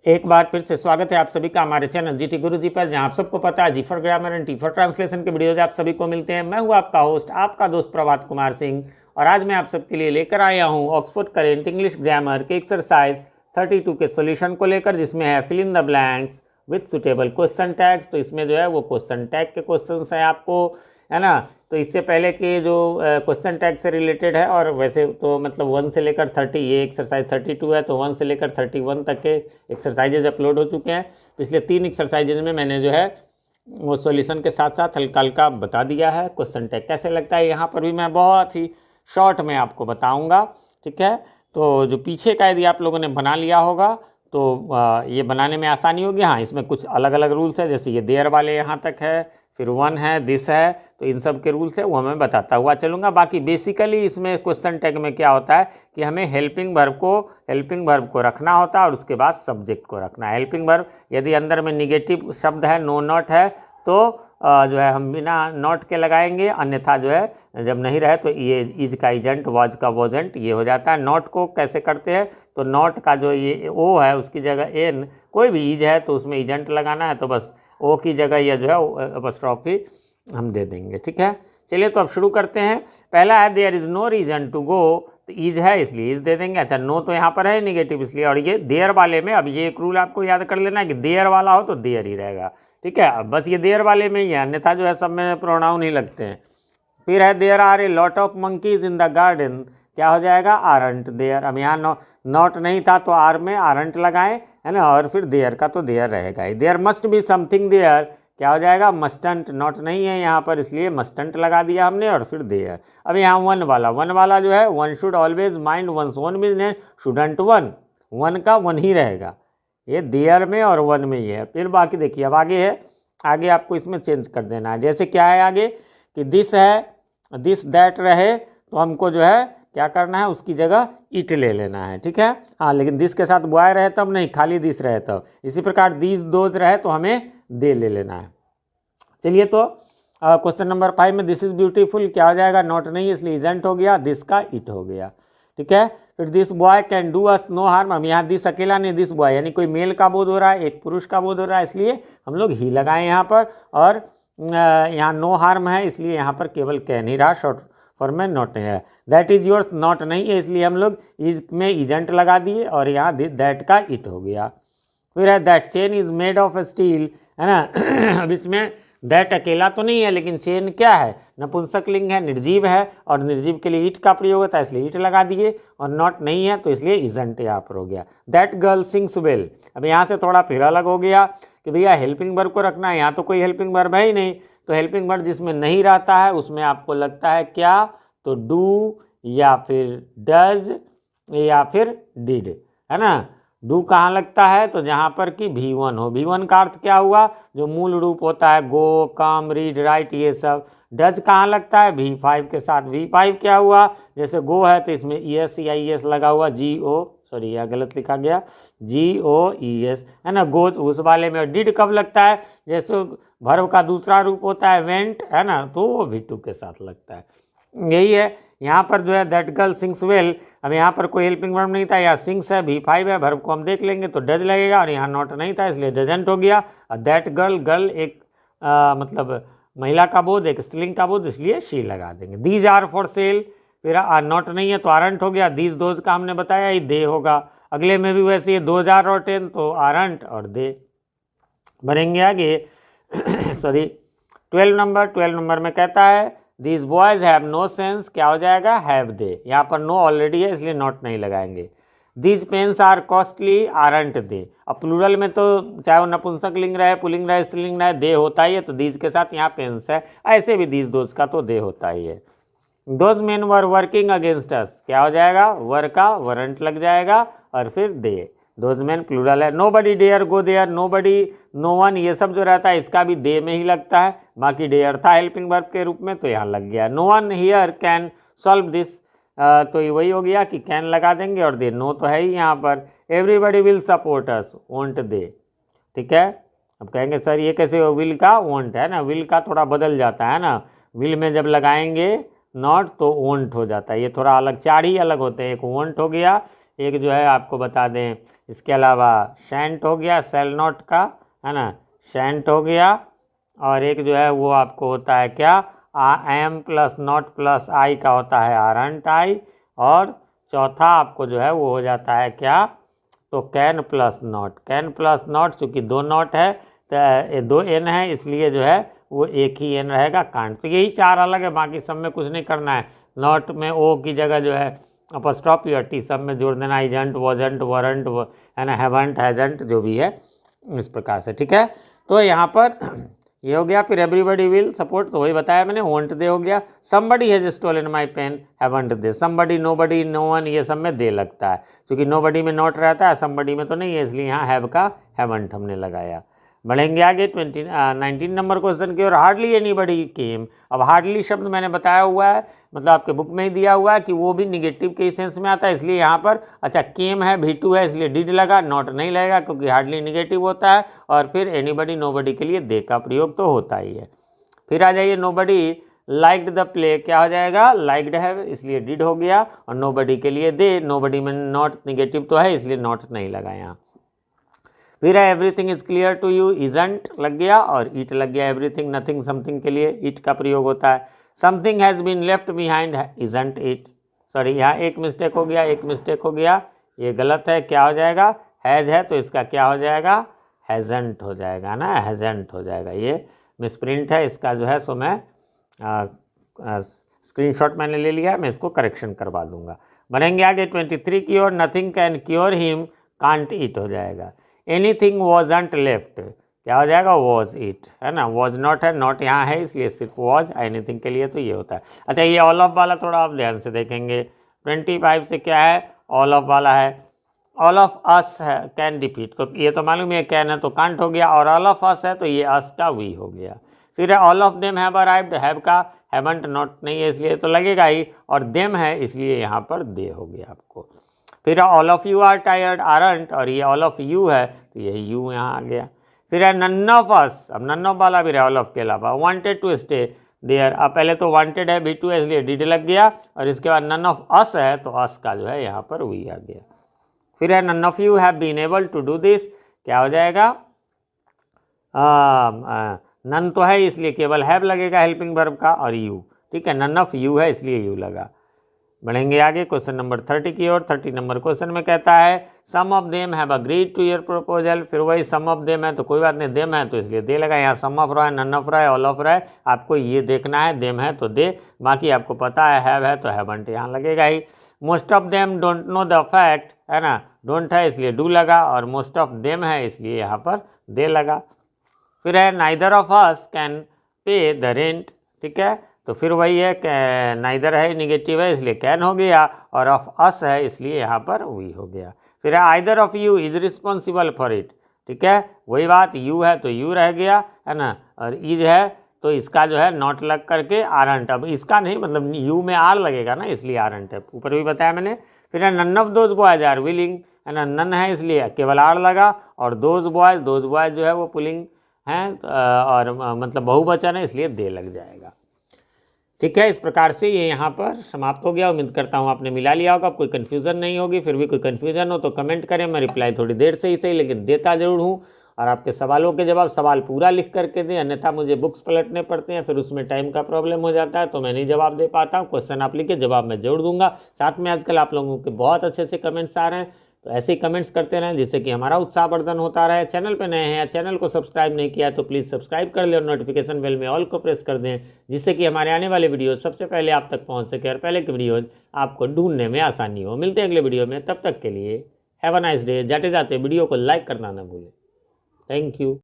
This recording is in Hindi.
एक बार फिर से स्वागत है आप सभी का हमारे चैनल जीटी गुरुजी पर, जहां आप सबको पता है G for grammar and T for translation के वीडियोज आप सभी को मिलते हैं। मैं हूं आपका होस्ट, आपका दोस्त प्रभात कुमार सिंह, और आज मैं आप सबके लिए लेकर आया हूं ऑक्सफोर्ड करेंट इंग्लिश ग्रामर के एक्सरसाइज 32 के सोल्यूशन को लेकर, जिसमें है fill in the blanks with suitable question tags. तो इसमें जो है वो क्वेश्चन टैग के क्वेश्चन हैं आपको, है ना। तो इससे पहले के जो क्वेश्चन टैग से रिलेटेड है, और वैसे तो मतलब 1 से लेकर 30, ये एक्सरसाइज 32 है, तो 1 से लेकर 31 तक के एक्सरसाइजेज अपलोड हो चुके हैं। पिछले 3 एक्सरसाइजेज में मैंने जो है वो सॉल्यूशन के साथ साथ हल्का हल्का बता दिया है। क्वेश्चन टैग कैसे लगता है यहाँ पर भी मैं बहुत ही शॉर्ट में आपको बताऊँगा, ठीक है। तो जो पीछे का यदि आप लोगों ने बना लिया होगा तो ये बनाने में आसानी होगी। हाँ, इसमें कुछ अलग अलग रूल्स है, जैसे ये देयर वाले यहाँ तक है, फिर 1 है, दिस है, तो इन सब के रूल्स है वो मैं बताता हुआ चलूँगा। बाकी बेसिकली इसमें क्वेश्चन टैग में क्या होता है कि हमें हेल्पिंग वर्ब को रखना होता है, और उसके बाद सब्जेक्ट को रखना है। हेल्पिंग वर्ब यदि अंदर में निगेटिव शब्द है, नो नॉट है, तो जो है हम बिना नॉट के लगाएंगे, अन्यथा जो है जब नहीं रहे तो ये इज का इजेंट, वाज का वॉजेंट, ये हो जाता है। नॉट को कैसे करते हैं, तो नॉट का जो ये ओ है उसकी जगह एन, कोई भी इज है तो उसमें इजेंट लगाना है, तो बस ओ की जगह यह जो है अपॉस्ट्रोफी हम दे देंगे, ठीक है। चलिए तो अब शुरू करते हैं। पहला है there is no reason to go, तो इज है इसलिए इज दे देंगे। अच्छा, नो तो यहाँ पर है निगेटिव इसलिए, और ये देयर वाले में अब ये एक रूल आपको याद कर लेना है कि देयर वाला हो तो देयर ही रहेगा, ठीक है। अब बस ये देयर वाले में ही है, अन्यथा जो है सब में प्रोनाउन ही लगते हैं। फिर है there are a lot of monkeys in the garden, क्या हो जाएगा आरंट देयर। अब यहाँ नॉट नहीं था तो आर में आरंट लगाएं, है ना, और फिर देयर का तो देयर रहेगा ही। There must be something there, क्या हो जाएगा मस्टंट, नॉट नहीं है यहाँ पर इसलिए मस्टंट लगा दिया हमने, और फिर देयर। अब यहाँ वन वाला जो है, one should always mind one's own business, shouldn't one का वन ही रहेगा, ये देयर में और वन में ही है। फिर बाकी देखिए अब आगे है, आगे आपको इसमें चेंज कर देना है। जैसे क्या है आगे कि दिस है, दिस दैट रहे तो हमको जो है क्या करना है, उसकी जगह इट ले लेना है, ठीक है। हाँ, लेकिन दिस के साथ बॉय रहे तब नहीं, खाली दिस रहे तब। इसी प्रकार दीज दोज रहे तो हमें दे ले लेना है। चलिए तो क्वेश्चन नंबर 5 में दिस इज ब्यूटीफुल, क्या हो जाएगा नॉट नहीं इसलिए इजेंट हो गया, दिस का इट हो गया, ठीक है। फिर this boy can do us know harm, हम यहाँ दिस अकेला नहीं, दिस बॉय यानी कोई मेल का बोध हो रहा है, एक पुरुष का बोध हो रहा है, इसलिए हम लोग ही लगाए यहाँ पर। और यहाँ नो हार्म है इसलिए यहाँ पर केवल कैन ही रहा, शॉर्ट फॉर्म में नॉट नहीं है। दैट इज योर्स नॉट नहीं है इसलिए हम लोग इज में इजेंट लगा दिए, और यहाँ दैट का इट हो गया। फिर है that chain is made of steel, है ना। अब इसमें दैट अकेला तो नहीं है, लेकिन चेन क्या है, नपुंसक लिंग है, निर्जीव है, और निर्जीव के लिए ईट का प्रयोग होता है इसलिए ईट लगा दिए, और नॉट नहीं है तो इसलिए इजेंट यहाँ पर हो गया। दैट गर्ल सिंग्स वेल, अब यहाँ से थोड़ा फिर अलग हो गया कि भैया हेल्पिंग वर्ब को रखना है, यहाँ तो कोई हेल्पिंग वर्ब है ही नहीं, तो हेल्पिंग वर्ब जिसमें नहीं रहता है उसमें आपको लगता है क्या, तो डू या फिर डज या फिर डिड, है ना। डू कहाँ लगता है, तो जहाँ पर कि V1 हो। V1 का अर्थ क्या हुआ, जो मूल रूप होता है गो, कम, रीड, राइट, ये सब। डज कहाँ लगता है, V5 के साथ। V5 क्या हुआ, जैसे गो है तो इसमें ES या ES लगा हुआ, सॉरी यह गलत लिखा गया, GOES, है ना, गो उस वाले में। डिड कब लगता है, जैसे वर्ब का दूसरा रूप होता है वेंट, है ना, तो वो V2 के साथ लगता है। यही है यहाँ पर जो है दैट गर्ल सिंग्स वेल, अब यहाँ पर कोई हेल्पिंग वर्ब नहीं था, यहाँ सिंग्स है, V5 है, वर्ब को हम देख लेंगे तो डज लगेगा, और यहाँ नॉट नहीं था इसलिए डजेंट हो गया। और दैट गर्ल एक मतलब महिला का बोध, एक स्त्रीलिंग का बोध, इसलिए शी लगा देंगे। दीज आर फॉर सेल, फिर नॉट नहीं है तो आरंट हो गया। दीज दोज का हमने बताया ही दे होगा। अगले में भी वैसे ही 2000 और 10 तो आरंट और दे बनेंगे आगे। सॉरी 12 नंबर में कहता है These boys have no sense, क्या हो जाएगा have they, यहाँ पर no ऑलरेडी है इसलिए not नहीं लगाएंगे। These pens are costly, aren't they, अब प्लूरल में तो चाहे वो नपुंसक लिंग रहे, पुल्लिंग रहे, स्त्रीलिंग रहे, दे होता ही है, तो these के साथ यहाँ पेंस है, ऐसे भी these दोज का तो दे होता ही है। Those men were working against us, क्या हो जाएगा वर का वरंट लग जाएगा, और फिर दे। दोज मैन प्लूरल है। Nobody dare go there, nobody, no one, ये सब जो रहता है इसका भी दे में ही लगता है। बाकी डेयर था हेल्पिंग वर्ब के रूप में तो यहाँ लग गया। No one here can solve this, तो ये वही हो गया कि कैन लगा देंगे और दे, नो तो है ही यहाँ पर। Everybody will support us, won't they, ठीक है। अब कहेंगे सर ये कैसे हो, विल का वोंट है ना, विल का थोड़ा बदल जाता है ना, विल में जब लगाएंगे नॉट तो वोंट हो जाता है, ये थोड़ा अलग, 4 ही अलग होते हैं, एक वोंट हो गया, एक जो है आपको बता दें, इसके अलावा शेंट हो गया, सेल नॉट का, है ना, शेंट हो गया। और एक जो है वो आपको होता है क्या, एम प्लस नॉट प्लस आई का होता है आरंट आई। और चौथा आपको जो है वो हो जाता है क्या, तो can plus not. Can plus not, चूँकि दो नॉट है तो दो एन है, इसलिए जो है वो एक ही एन रहेगा, कांट। तो यही चार अलग है, बाकी सब में कुछ नहीं करना है। नॉट में ओ की जगह जो है अपॉस्ट्रोफी और टी सब में जोड़ देना, इजंट, वॉजंट, वारंट, है ना, हैवंट, हैजंट, जो भी है इस प्रकार से, ठीक है। तो यहाँ पर ये हो गया। फिर एवरीबडी विल सपोर्ट, तो वही बताया मैंने, वोंट दे हो गया। Somebody has stolen my pen, haven't they. Somebody, nobody, no one, ये सब में दे लगता है, क्योंकि नोबडी में नॉट रहता है, समबडी में तो नहीं है, इसलिए यहाँ हैव का हैवंट हमने लगाया। बढ़ेंगे आगे 19 नंबर क्वेश्चन की ओर। हार्डली एनीबडी केम। अब हार्डली शब्द मैंने बताया हुआ है, मतलब आपके बुक में ही दिया हुआ है कि वो भी निगेटिव के सेंस में आता है, इसलिए यहाँ पर अच्छा केम है, V2 है, इसलिए डिड लगा, नॉट नहीं लगेगा क्योंकि हार्डली निगेटिव होता है। और फिर एनीबडी, नोबडी के लिए दे का प्रयोग तो होता ही है। फिर आ जाइए, नोबडी लाइक्ड द प्ले, क्या हो जाएगा, लाइक्ड है, इसलिए डिड हो गया। और नोबडी के लिए दे, नोबडी में नॉट निगेटिव तो है, इसलिए नॉट नहीं लगा यहाँ। फिर है everything is clear to you, isn't लग गया और ईट लग गया। एवरीथिंग, नथिंग, समथिंग के लिए ईट का प्रयोग होता है। Something has been left behind, isn't it. Sorry, यहाँ एक मिस्टेक हो गया, एक मिस्टेक हो गया, ये गलत है। क्या हो जाएगा, हैज़ है तो इसका क्या हो जाएगा, हैजेंट हो जाएगा ना, हैजेंट हो जाएगा। ये मिसप्रिंट है, इसका जो है सो मैं स्क्रीनशॉट मैंने ले लिया है, मैं इसको करेक्शन करवा दूंगा। बढ़ेंगे आगे 23 की ओर। Nothing can cure him, can't eat हो जाएगा। एनीथिंग वॉजंट लेफ्ट, क्या हो जाएगा, वॉज इट, है ना। वॉज नॉट है, नॉट यहाँ है, इसलिए सिर्फ वॉज। एनीथिंग के लिए तो ये होता है। अच्छा, ये ऑल ऑफ वाला थोड़ा आप ध्यान से देखेंगे। 25 से क्या है, ऑल ऑफ वाला है। ऑल ऑफ अस है, कैन डिफीट, तो ये तो मालूम है कैन है तो कांट हो गया। और ऑल ऑफ अस है तो ये अस का वी हो गया। फिर है all of them have arrived, have का हैवंट नॉट नहीं है, इसलिए तो लगेगा ही। और देम है, इसलिए यहाँ पर दे हो गया आपको। फिर all of you are tired, aren't, और ये ऑल ऑफ यू है तो यही यू यहाँ आ गया। फिर है नन ऑफ अस, अब नन ऑफ वाला भी रहा ऑल ऑफ के अलावा। वांटेड टू स्टे देयर, अब पहले तो वांटेड है, V2 है, इसलिए डिड लग गया। और इसके बाद नन ऑफ अस है तो अस का जो है यहाँ पर वी आ गया। फिर है none of you have been able to do this, क्या हो जाएगा, नन तो है इसलिए केवल हैव लगेगा हेल्पिंग वर्ब का, और यू, ठीक है। नन ऑफ यू है इसलिए यू लगा। बढ़ेंगे आगे क्वेश्चन नंबर 30 की ओर। 30 नंबर क्वेश्चन में कहता है some of them have agreed to your proposal. फिर वही सम ऑफ देम है तो कोई बात नहीं, देम है तो इसलिए दे लगा। यहाँ सम ऑफ रहा है, नन ऑफ रहा है, ऑल ऑफ रहा है, आपको ये देखना है, देम है तो दे, बाकी आपको पता है हैव है तो हैवंट यहाँ लगेगा ही। Most of them don't know the fact, है ना, डोंट है इसलिए डू लगा। और मोस्ट ऑफ देम है इसलिए यहाँ पर दे लगा। फिर है neither of us can pay the rent, ठीक है, तो फिर वही है, नाइदर है निगेटिव है इसलिए कैन हो गया। और ऑफ अस है इसलिए यहाँ पर वी हो गया। फिर है either of you is responsible for it, ठीक है, वही बात, यू है तो यू रह गया, है ना। और इज है तो इसका जो है नॉट लग करके आरंट, अब इसका नहीं, मतलब यू में आर लगेगा ना, इसलिए आरंट है, ऊपर भी बताया मैंने। फिर है none of those boys are willing, है ना, नन है इसलिए केवल आर लगा। और दोज बॉयज जो है वो पुलिंग हैं, और मतलब बहुवचन है इसलिए दे लग जाएगा। ठीक है, इस प्रकार से ये यहाँ पर समाप्त हो गया। उम्मीद करता हूँ आपने मिला लिया होगा, कोई कन्फ्यूज़न नहीं होगी। फिर भी कोई कन्फ्यूज़न हो तो कमेंट करें, मैं रिप्लाई थोड़ी देर से ही सही लेकिन देता ज़रूर हूँ। और आपके सवालों के जवाब सवाल पूरा लिख करके दें, अन्यथा मुझे बुक्स पलटने पड़ते हैं, फिर उसमें टाइम का प्रॉब्लम हो जाता है तो मैं नहीं जवाब दे पाता हूँ। क्वेश्चन आप लिखे, जवाब मैं जरूर दूंगा। साथ में आजकल आप लोगों के बहुत अच्छे अच्छे कमेंट्स आ रहे हैं, तो ऐसे ही कमेंट्स करते रहें जिससे कि हमारा उत्साहवर्धन होता रहे। चैनल पे नए हैं या चैनल को सब्सक्राइब नहीं किया तो प्लीज़ सब्सक्राइब कर लें और नोटिफिकेशन बेल में ऑल को प्रेस कर दें, जिससे कि हमारे आने वाले वीडियो सबसे पहले आप तक पहुंच सके और पहले के वीडियोज़ आपको ढूंढने में आसानी हो। मिलते हैं अगले वीडियो में, तब तक के लिए हैव अ नाइस डे। जाते जाते वीडियो को लाइक करना ना भूलें। Thank you.